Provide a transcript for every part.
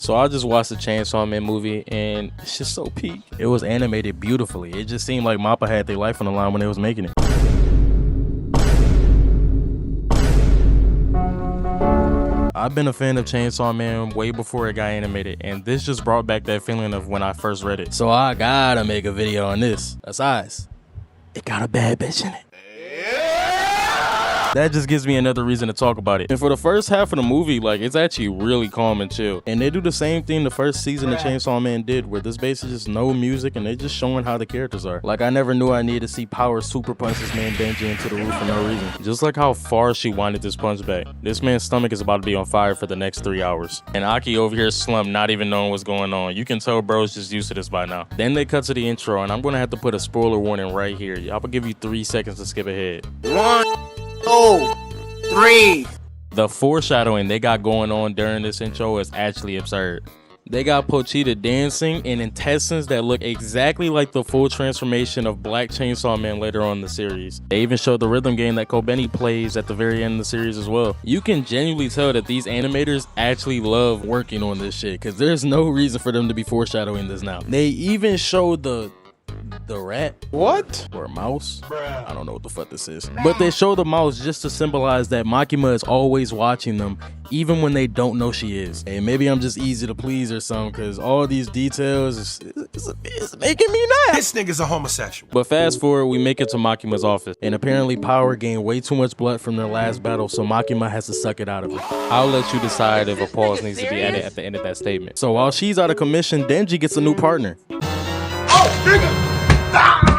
So I just watched the Chainsaw Man movie and it's just so peak. It was animated beautifully. It just seemed like Mappa had their life on the line when they was making it. I've been a fan of Chainsaw Man way before it got animated, and this just brought back that feeling of when I first read it. So I gotta make a video on this. Besides, it got a bad bitch in it. That just gives me another reason to talk about it. And for the first half of the movie, like, it's actually really calm and chill. And they do the same thing the first season of Chainsaw Man did, where there's basically just no music and they just showing how the characters are. Like, I never knew I needed to see Power super punch this man Denji into the roof for no reason. Just like how far she wanted this punch back. This man's stomach is about to be on fire for the next 3 hours. And Aki over here slumped, not even knowing what's going on. You can tell bro's just used to this by now. Then they cut to the intro, and I'm gonna have to put a spoiler warning right here. I'm gonna give you 3 seconds to skip ahead. 1, 2, 3. The foreshadowing they got going on during this intro is actually absurd. They got Pochita dancing in intestines that look exactly like the full transformation of Black Chainsaw Man later on in the series. They even showed the rhythm game that Kobeni plays at the very end of the series as well. You can genuinely tell that these animators actually love working on this shit, because there's no reason for them to be foreshadowing this now. They even showed the rat, what, or mouse, I don't know what the fuck this is, but they show the mouse just to symbolize that Makima is always watching them even when they don't know she is. And maybe I'm just easy to please or something, because all these details is making me mad. This nigga's a homosexual. But fast forward, we make it to Makima's office, and apparently Power gained way too much blood from their last battle, so Makima has to suck it out of her. I'll let you decide if a pause needs to be added at the end of that statement. So while she's out of commission, Denji gets a new partner. Oh, nigga!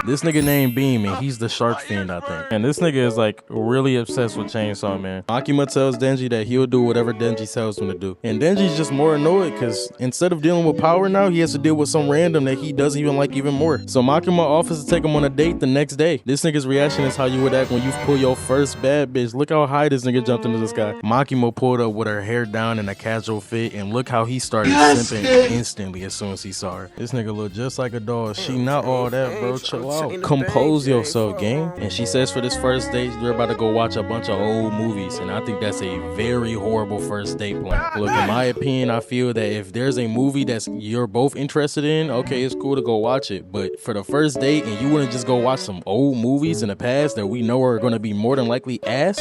This nigga named Beam, and he's the shark fiend, I think. And this nigga is like really obsessed with Chainsaw Man. Makima tells Denji that he'll do whatever Denji tells him to do. And Denji's just more annoyed because instead of dealing with Power now, he has to deal with some random that he doesn't even like even more. So Makima offers to take him on a date the next day. This nigga's reaction is how you would act when you pull your first bad bitch. Look how high this nigga jumped into the sky. Makima pulled up with her hair down in a casual fit, and look how he started simping instantly as soon as he saw her. This nigga look just like a dog. She not all that, bro. Chill out. Compose yourself, gang. And she says for this first date, they're about to go watch a bunch of old movies, and I think that's a very horrible first date plan. Look, in my opinion, I feel that if there's a movie that's you're both interested in, okay, it's cool to go watch it. But for the first date, and you wouldn't just go watch some old movies in the past that we know are going to be more than likely ass?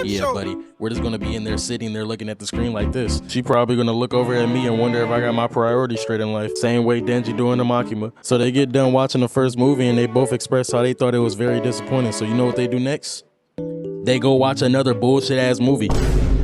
Yeah, buddy. We're just going to be in there sitting there looking at the screen like this. She probably going to look over at me and wonder if I got my priorities straight in life. Same way Denji doing to Makima. So they get done watching the first movie, and they both express how they thought it was very disappointing. So you know what they do next? They go watch another bullshit ass movie.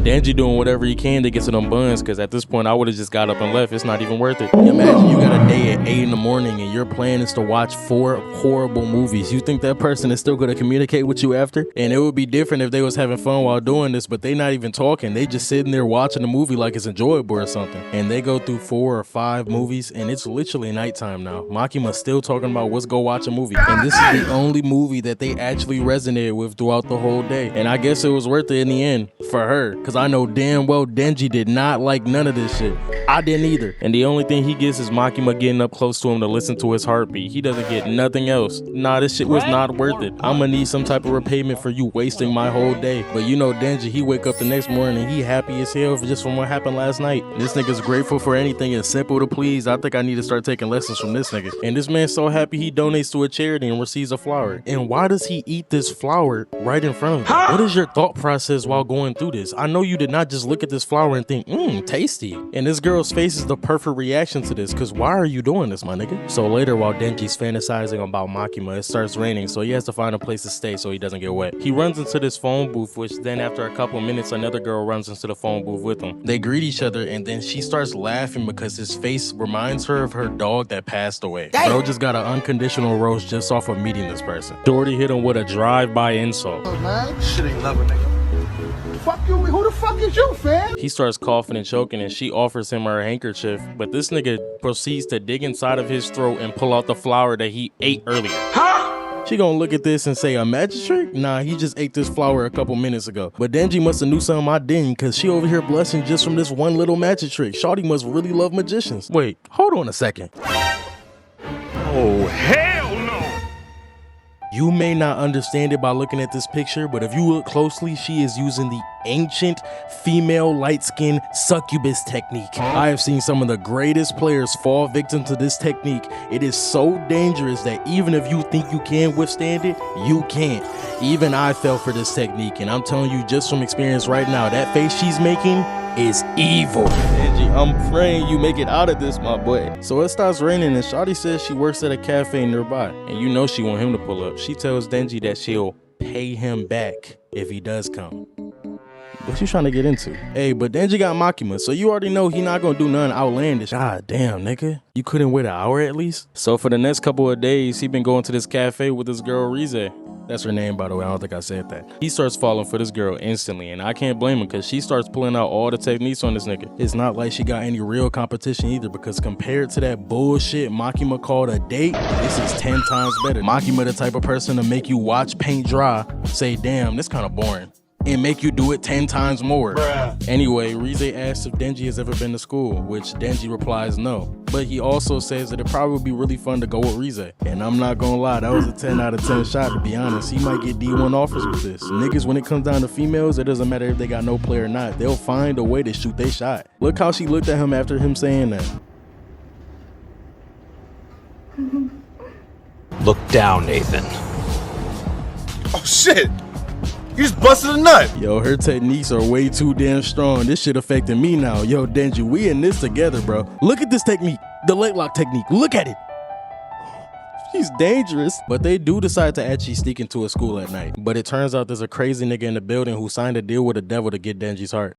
Denji doing whatever he can to get to them buns, because at this point I would have just got up and left. It's not even worth it. Imagine you got a day at 8 in the morning and your plan is to watch 4 horrible movies. You think that person is still going to communicate with you after? And it would be different if they was having fun while doing this, but they not even talking. They just sitting there watching the movie like it's enjoyable or something. And they go through 4 or 5 movies, and it's literally nighttime now. Makima's still talking about let's go watch a movie. And this is the only movie that they actually resonated with throughout the whole day. And I guess it was worth it in the end for her, because I know damn well Denji did not like none of this shit. I didn't either. And the only thing he gets is Makima getting up close to him to listen to his heartbeat. He doesn't get nothing else. Nah, this shit was not worth it. I'm gonna need some type of repayment for you wasting my whole day. But you know Denji, he wake up the next morning and he happy as hell just from what happened last night. This nigga's grateful for anything and simple to please. I think I need to start taking lessons from this nigga. And this man's so happy he donates to a charity and receives a flower. And why does he eat this flower right in front of him? What is your thought process while going through this? I know you did not just look at this flower and think, tasty. And this girl's face is the perfect reaction to this, because why are you doing this, my nigga? So later, while Denji's fantasizing about Makima, it starts raining, so he has to find a place to stay so he doesn't get wet. He runs into this phone booth, which then after a couple minutes, another girl runs into the phone booth with him. They greet each other, and then she starts laughing because his face reminds her of her dog that passed away. Bro just got an unconditional roast just off of meeting this person. Doherty hit him with a drive-by insult. Oh, man. Shit ain't loving, nigga. Fuck you, who the fuck is you, fam? He starts coughing and choking, and she offers him her handkerchief, but this nigga proceeds to dig inside of his throat and pull out the flower that he ate earlier. She gonna look at this and say, a magic trick? Nah, he just ate this flower a couple minutes ago. But Denji must have knew something I didn't, cause she over here blessing just from this one little magic trick. Shawty must really love magicians. Wait, hold on a second. Oh, hell no! You may not understand it by looking at this picture, but if you look closely, she is using the ancient female light-skinned succubus technique. I have seen some of the greatest players fall victim to this technique. It is so dangerous that even if you think you can withstand it, you can't. Even I fell for this technique, and I'm telling you just from experience right now, that face she's making is evil. Angie, I'm praying you make it out of this, my boy. So it starts raining and Shawty says she works at a cafe nearby. And you know she want him to pull up. She tells Denji that she'll pay him back if he does come. What you trying to get into? Hey, but Denji got Makima, so you already know he not gonna do nothing outlandish. God damn, nigga. You couldn't wait an hour at least? So for the next couple of days, he been going to this cafe with this girl, Rize. That's her name, by the way. I don't think I said that. He starts falling for this girl instantly, and I can't blame him because she starts pulling out all the techniques on this nigga. It's not like she got any real competition either, because compared to that bullshit Makima called a date, this is 10 times better. Makima the type of person to make you watch paint dry, say, damn, this kind of boring, and make you do it 10 times more. Bruh. Anyway, Rize asks if Denji has ever been to school, which Denji replies no. But he also says that it probably would be really fun to go with Rize. And I'm not gonna lie, that was a 10 out of 10 shot, to be honest. He might get D1 offers with this. Niggas, when it comes down to females, it doesn't matter if they got no play or not. They'll find a way to shoot their shot. Look how she looked at him after him saying that. Look down, Nathan. Oh shit! You just busted a nut. Yo, her techniques are way too damn strong. This shit affecting me now. Yo, Denji, we in this together, bro. Look at this technique. The leg lock technique. Look at it. She's dangerous. But they do decide to actually sneak into a school at night. But it turns out there's a crazy nigga in the building who signed a deal with the devil to get Denji's heart.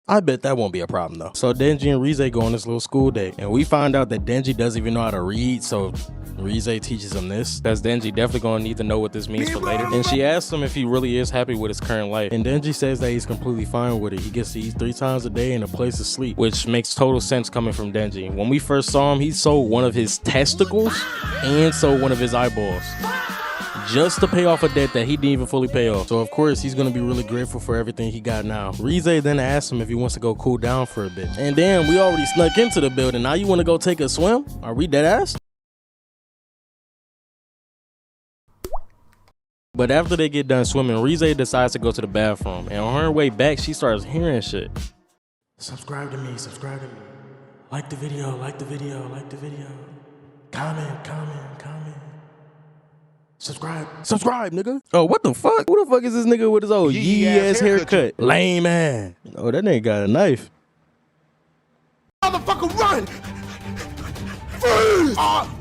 I bet that won't be a problem though. So Denji and Rize go on this little school day, and we find out that Denji doesn't even know how to read, so Rize teaches him this, because Denji definitely gonna need to know what this means for later. And she asks him if he really is happy with his current life, and Denji says that he's completely fine with it. He gets to eat 3 times a day and a place to sleep, which makes total sense coming from Denji. When we first saw him, he sold one of his testicles and sold one of his eyeballs, just to pay off a debt that he didn't even fully pay off. So of course he's gonna be really grateful for everything he got now. Rize then asks him if he wants to go cool down for a bit. And damn, we already snuck into the building. Now you wanna go take a swim? Are we dead ass? But after they get done swimming, Rize decides to go to the bathroom. And on her way back, she starts hearing shit. Subscribe to me, subscribe to me. Like the video, like the video, like the video. Comment, comment, comment. Subscribe, nigga. Oh, what the fuck? Who the fuck is this nigga with his old yee-ass haircut? Lame man. Oh, that nigga got a knife. Motherfucker, run! Freeze!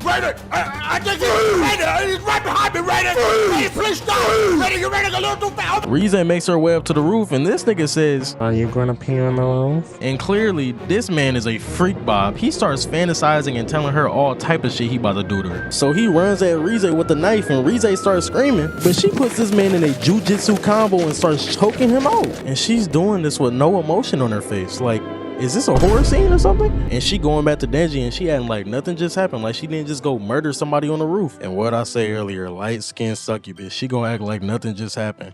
Raider! I think it's Raider! He's right behind me, Raider! Raider, please stop! Raider, you're running a little too fast! Rize makes her way up to the roof, and this nigga says, "Are you gonna pee on the roof?" And clearly, this man is a freak Bob. He starts fantasizing and telling her all type of shit he about to do to her. So he runs at Rize with a knife, and Rize starts screaming, but she puts this man in a jujitsu combo and starts choking him out. And she's doing this with no emotion on her face. Like, is this a horror scene or something? And she going back to Denji and she acting like nothing just happened. Like she didn't just go murder somebody on the roof. And what I say earlier, light-skinned succubus, she gonna act like nothing just happened.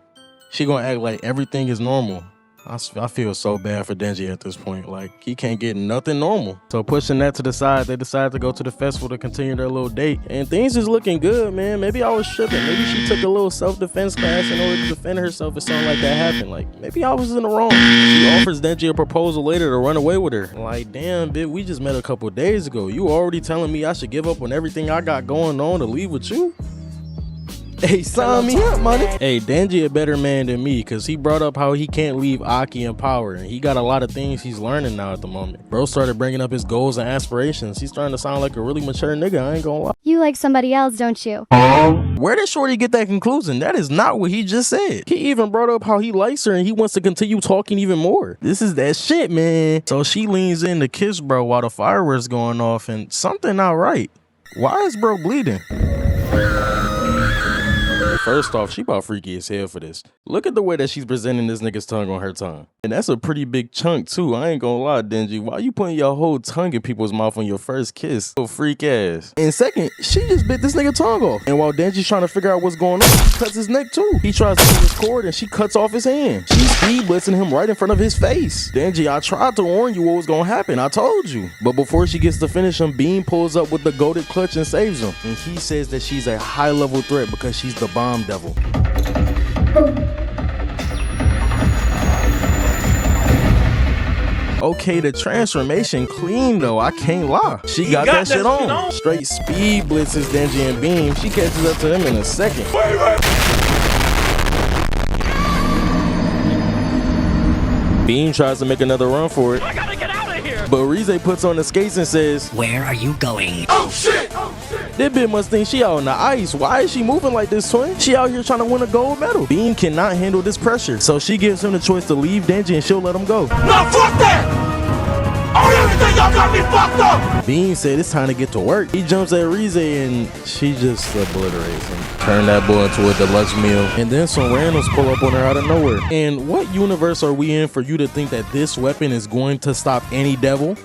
She gonna act like everything is normal. I feel so bad for Denji at this point. Like, he can't get nothing normal. So pushing that to the side, they decide to go to the festival to continue their little date. And things is looking good, man. Maybe I was tripping. Maybe she took a little self-defense class in order to defend herself if something like that happened. Like, maybe I was in the wrong. She offers Denji a proposal later to run away with her. Like, damn, bitch, we just met a couple days ago. You already telling me I should give up on everything I got going on to leave with you? Hey, sign me up, money. Hey, Denji a better man than me, because he brought up how he can't leave Aki in power, and he got a lot of things he's learning now at the moment. Bro started bringing up his goals and aspirations. He's starting to sound like a really mature nigga, I ain't gonna lie. You like somebody else, don't you? Where did Shorty get that conclusion? That is not what he just said. He even brought up how he likes her and he wants to continue talking even more. This is that shit, man. So she leans in to kiss bro while the fireworks going off, and something not right. Why is bro bleeding? First off, she about freaky as hell for this. Look at the way that she's presenting this nigga's tongue on her tongue. And that's a pretty big chunk too. I ain't gonna lie, Denji. Why you putting your whole tongue in people's mouth on your first kiss? Oh, freak ass. And second, she just bit this nigga tongue off. And while Denji's trying to figure out what's going on, she cuts his neck too. He tries to pull his cord and she cuts off his hand. She's speed blitzing him right in front of his face. Denji, I tried to warn you what was gonna happen. I told you. But before she gets to finish him, Beam pulls up with the goated clutch and saves him. And he says that she's a high-level threat because she's the bomb devil. Okay, the transformation clean though, I can't lie. She got that shit on. Straight speed blitzes Denji and Beam. She catches up to him in a second. Beam tries to make another run for it. I gotta get out of here! But Rize puts on the skates and says, "Where are you going?" Oh shit! Oh shit! This bitch must think she out on the ice. Why is she moving like this, twin? She out here trying to win a gold medal. Beam cannot handle this pressure, so she gives him the choice to leave Denji and she'll let him go. No, fuck that! Oh, everything y'all got me fucked up! Beam said it's time to get to work. He jumps at Rize and she just obliterates him. Turn that boy into a deluxe meal. And then some randoms pull up on her out of nowhere. And what universe are we in for you to think that this weapon is going to stop any devil?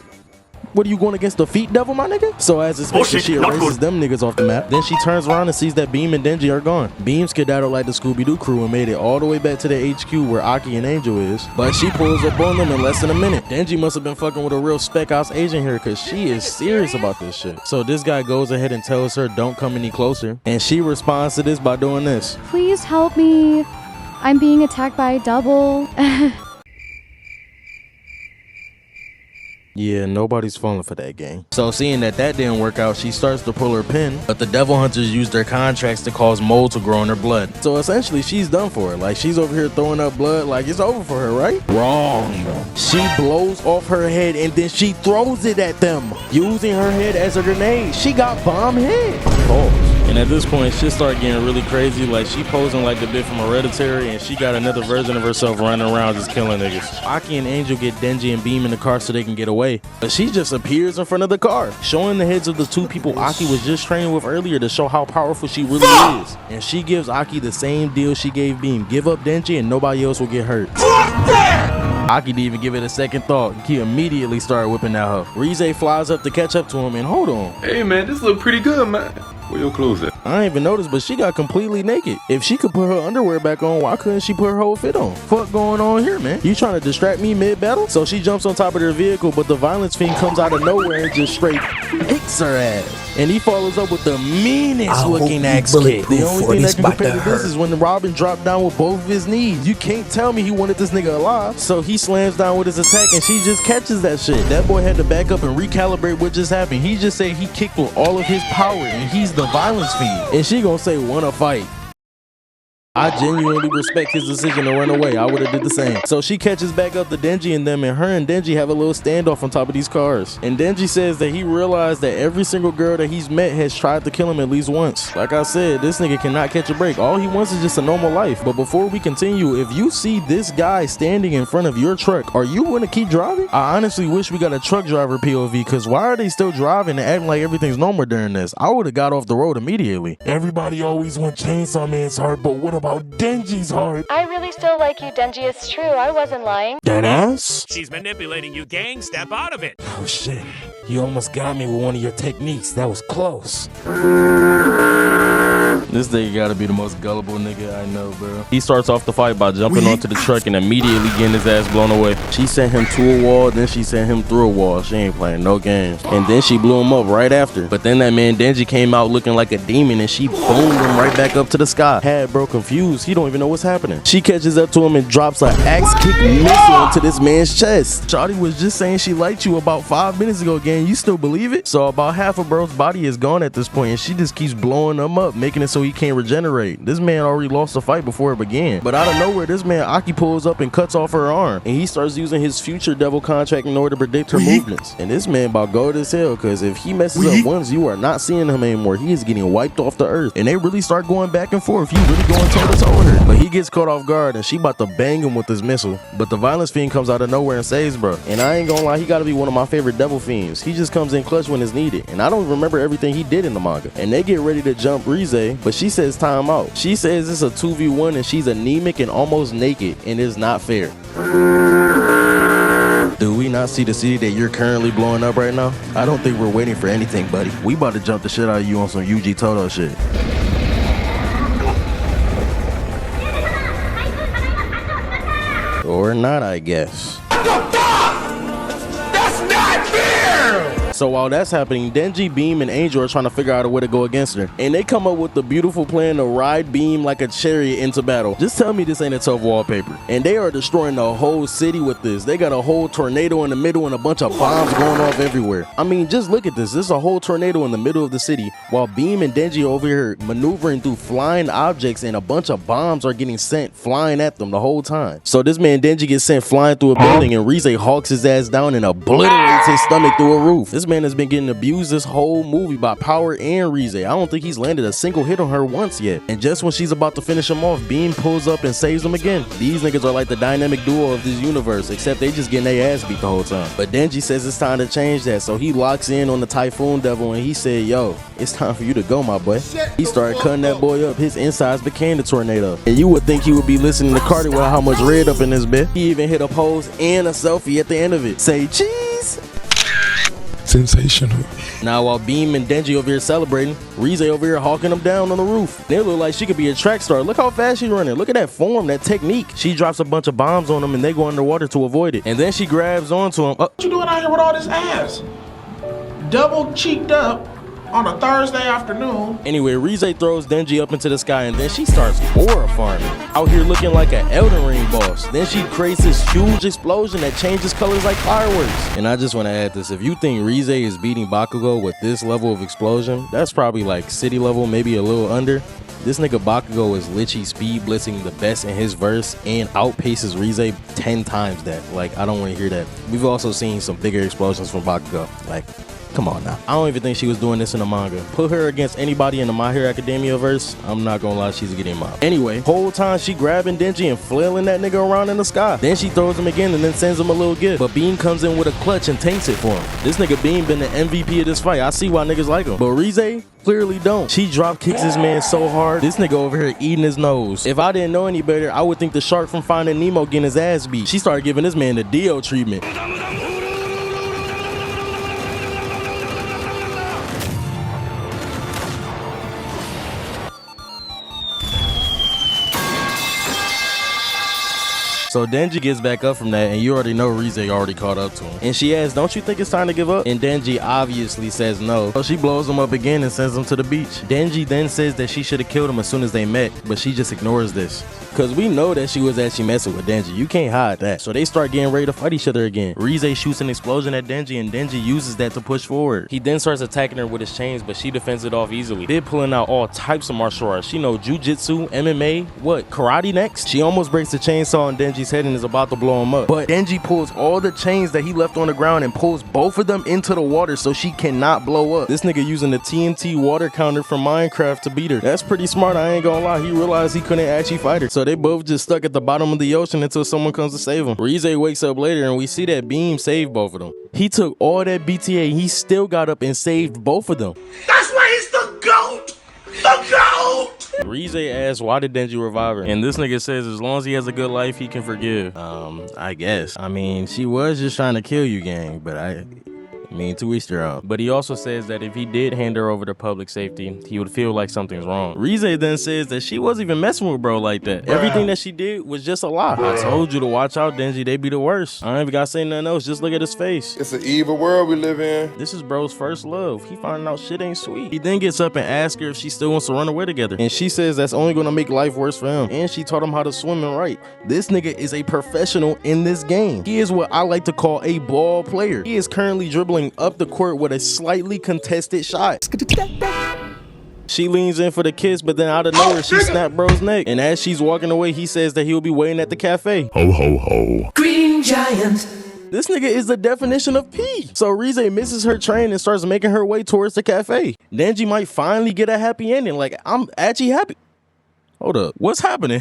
What are you going against the feet devil, my nigga? So as expected, she erases them niggas off the map. Then she turns around and sees that Beam and Denji are gone. Beam skedaddled like the Scooby-Doo crew and made it all the way back to the HQ where Aki and Angel is. But she pulls up on them in less than a minute. Denji must have been fucking with a real spec house agent here because she is serious about this shit. So this guy goes ahead and tells her don't come any closer. And she responds to this by doing this. Please help me. I'm being attacked by a double. Yeah, nobody's falling for that game. So seeing that didn't work out, she starts to pull her pin, but the devil hunters use their contracts to cause mold to grow in her blood. So essentially, she's done for. Like, she's over here throwing up blood like it's over for her, right? Wrong. She blows off her head and then she throws it at them, using her head as a grenade. She got bomb head. Pause. And at this point, shit started getting really crazy. Like, she posing like the bitch from Hereditary, and she got another version of herself running around just killing niggas. Aki and Angel get Denji and Beam in the car so they can get away. But she just appears in front of the car, showing the heads of the two people Aki was just training with earlier to show how powerful she really is. And she gives Aki the same deal she gave Beam. Give up Denji and nobody else will get hurt. Aki didn't even give it a second thought. He immediately started whipping at her. Rize flies up to catch up to him and hold on. Hey man, this look pretty good, man. Where your clothes at? I ain't even noticed, but she got completely naked. If she could put her underwear back on, why couldn't she put her whole fit on? Fuck going on here, man? You trying to distract me mid-battle? So she jumps on top of their vehicle, but the violence fiend comes out of nowhere and just straight kicks her ass. And he follows up with the meanest looking axe kick. The only thing that can compare to this is when Robin dropped down with both of his knees. You can't tell me he wanted this nigga alive. So he slams down with his attack and she just catches that shit. That boy had to back up and recalibrate what just happened. He just said he kicked with all of his power and he's the violence fiend. And she gonna say wanna fight. I genuinely respect his decision to run away. I would have did the same. So she catches back up to Denji and them, and her and Denji have a little standoff on top of these cars. And Denji says that he realized that every single girl that he's met has tried to kill him at least once. Like I said, this nigga cannot catch a break. All he wants is just a normal life. But before we continue, if you see this guy standing in front of your truck, are you gonna keep driving? I honestly wish we got a truck driver POV, because why are they still driving and acting like everything's normal during this? I would have got off the road immediately. Everybody always wants Chainsaw Man's heart, but what about Denji's heart? I really still like you, Denji. It's true. I wasn't lying. That ass? She's manipulating you, gang. Step out of it. Oh shit. You almost got me with one of your techniques. That was close. This nigga gotta be the most gullible nigga I know, bro. He starts off the fight by jumping onto the truck and immediately getting his ass blown away. She sent him to a wall, then she sent him through a wall. She ain't playing no games. And then she blew him up right after. But then that man Denji came out looking like a demon and she boomed him right back up to the sky. Had bro confused. He don't even know what's happening. She catches up to him and drops an axe kick missile into this man's chest. Shawty was just saying she liked you about 5 minutes ago, gang. You still believe it? So about half of bro's body is gone at this point and she just keeps blowing him up, making it so he can't regenerate. This man already lost the fight before it began. But out of nowhere, this man Aki pulls up and cuts off her arm. And he starts using his future devil contract in order to predict her movements. And this man about gold as hell, because if he messes up once, you are not seeing him anymore. He is getting wiped off the earth. And they really start going back and forth. You really going toe to toe with her. But he gets caught off guard and she about to bang him with this missile. But the violence fiend comes out of nowhere and saves bro. And I ain't gonna lie, he gotta be one of my favorite devil fiends. He just comes in clutch when it's needed. And I don't remember everything he did in the manga. And they get ready to jump Rize, but but she says time out. She says it's a 2v1 and she's anemic and almost naked, and it's not fair. Do we not see the city that you're currently blowing up right now? I don't think we're waiting for anything, buddy. We about to jump the shit out of you on some UG Toto shit. Or not, I guess. What the fuck? That's not fair! So while that's happening, Denji, Beam, and Angel are trying to figure out a way to go against her. And they come up with the beautiful plan to ride Beam like a chariot into battle. Just tell me this ain't a tough wallpaper. And they are destroying the whole city with this. They got a whole tornado in the middle and a bunch of bombs going off everywhere. I mean, just look at this. This is a whole tornado in the middle of the city while Beam and Denji are over here maneuvering through flying objects, and a bunch of bombs are getting sent flying at them the whole time. So this man Denji gets sent flying through a building, and Rize hawks his ass down and obliterates his stomach through a roof. This man has been getting abused this whole movie by Power and Rize. I don't think he's landed a single hit on her once yet. And just when she's about to finish him off, Beam pulls up and saves him again. These niggas are like the dynamic duo of this universe, except they just getting their ass beat the whole time. But Denji says it's time to change that, so he locks in on the Typhoon Devil and he said, yo, it's time for you to go, my boy. He started cutting that boy up. His insides became the tornado. And you would think he would be listening to Cardi with how much red up in his bed. He even hit a pose and a selfie at the end of it. Say cheese. Sensational. Now while Beam and Denji over here celebrating, Rize over here hawking them down on the roof. They look like she could be a track star. Look how fast she's running. Look at that form, that technique. She drops a bunch of bombs on them and they go underwater to avoid it. And then she grabs onto him. What you doing out here with all this ass? Double cheeked up on a Thursday afternoon. Anyway, Rize throws Denji up into the sky and then she starts aura farming. Out here looking like an Elden Ring boss. Then she creates this huge explosion that changes colors like fireworks. And I just want to add this. If you think Rize is beating Bakugo with this level of explosion, that's probably like city level, maybe a little under. This nigga Bakugo is literally speed blitzing the best in his verse and outpaces Rize 10 times that. Like, I don't want to hear that. We've also seen some bigger explosions from Bakugo. Like, come on now. I don't even think she was doing this in the manga. Put her against anybody in the My Hero Academia verse, I'm not gonna lie, she's getting mobbed. Anyway, whole time she grabbing Denji and flailing that nigga around in the sky. Then she throws him again and then sends him a little gift. But Beam comes in with a clutch and tanks it for him. This nigga Beam been the MVP of this fight. I see why niggas like him. But Rize clearly don't. She drop kicks this man so hard. This nigga over here eating his nose. If I didn't know any better, I would think the shark from Finding Nemo getting his ass beat. She started giving this man the Dio treatment. So Denji gets back up from that, and you already know Rize already caught up to him. And she asks, don't you think it's time to give up? And Denji obviously says no. So she blows him up again and sends him to the beach. Denji then says that she should have killed him as soon as they met, but she just ignores this. Cause we know that she was actually messing with Denji. You can't hide that. So they start getting ready to fight each other again. Rize shoots an explosion at Denji and Denji uses that to push forward. He then starts attacking her with his chains, but she defends it off easily. They're pulling out all types of martial arts. She know jujitsu, MMA, what, karate next? She almost breaks the chainsaw on Denji's head and is about to blow him up. But Denji pulls all the chains that he left on the ground and pulls both of them into the water so she cannot blow up. This nigga using the TNT water counter from Minecraft to beat her. That's pretty smart, I ain't gonna lie. He realized he couldn't actually fight her. So they both just stuck at the bottom of the ocean until someone comes to save him. Rize wakes up later and we see that Beam saved both of them. He took all that BTA, he still got up and saved both of them. That's why he's the GOAT! The GOAT! Rize asks, why did Denji revive her? And this nigga says as long as he has a good life, he can forgive. I guess. I mean, she was just trying to kill you, gang, but I mean, to each their own. But he also says that if he did hand her over to public safety, he would feel like something's wrong. Rize then says that she wasn't even messing with bro like that. Everything that she did was just a lie. I told you to watch out, Denji. They be the worst. I ain't even gotta say nothing else. Just look at his face. It's an evil world we live in. This is bro's first love. He finding out shit ain't sweet. He then gets up and asks her if she still wants to run away together. And she says that's only gonna make life worse for him. And she taught him how to swim and write. This nigga is a professional in this game. He is what I like to call a ball player. He is currently dribbling up the court with a slightly contested shot. She leans in for the kiss, but then out of nowhere, she snapped bro's neck. And as she's walking away, he says that he'll be waiting at the cafe. Ho, ho, ho. Green Giant. This nigga is the definition of P. So Rize misses her train and starts making her way towards the cafe. Denji might finally get a happy ending. Like, I'm actually happy. Hold up, what's happening?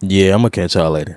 Yeah, I'm gonna catch y'all later.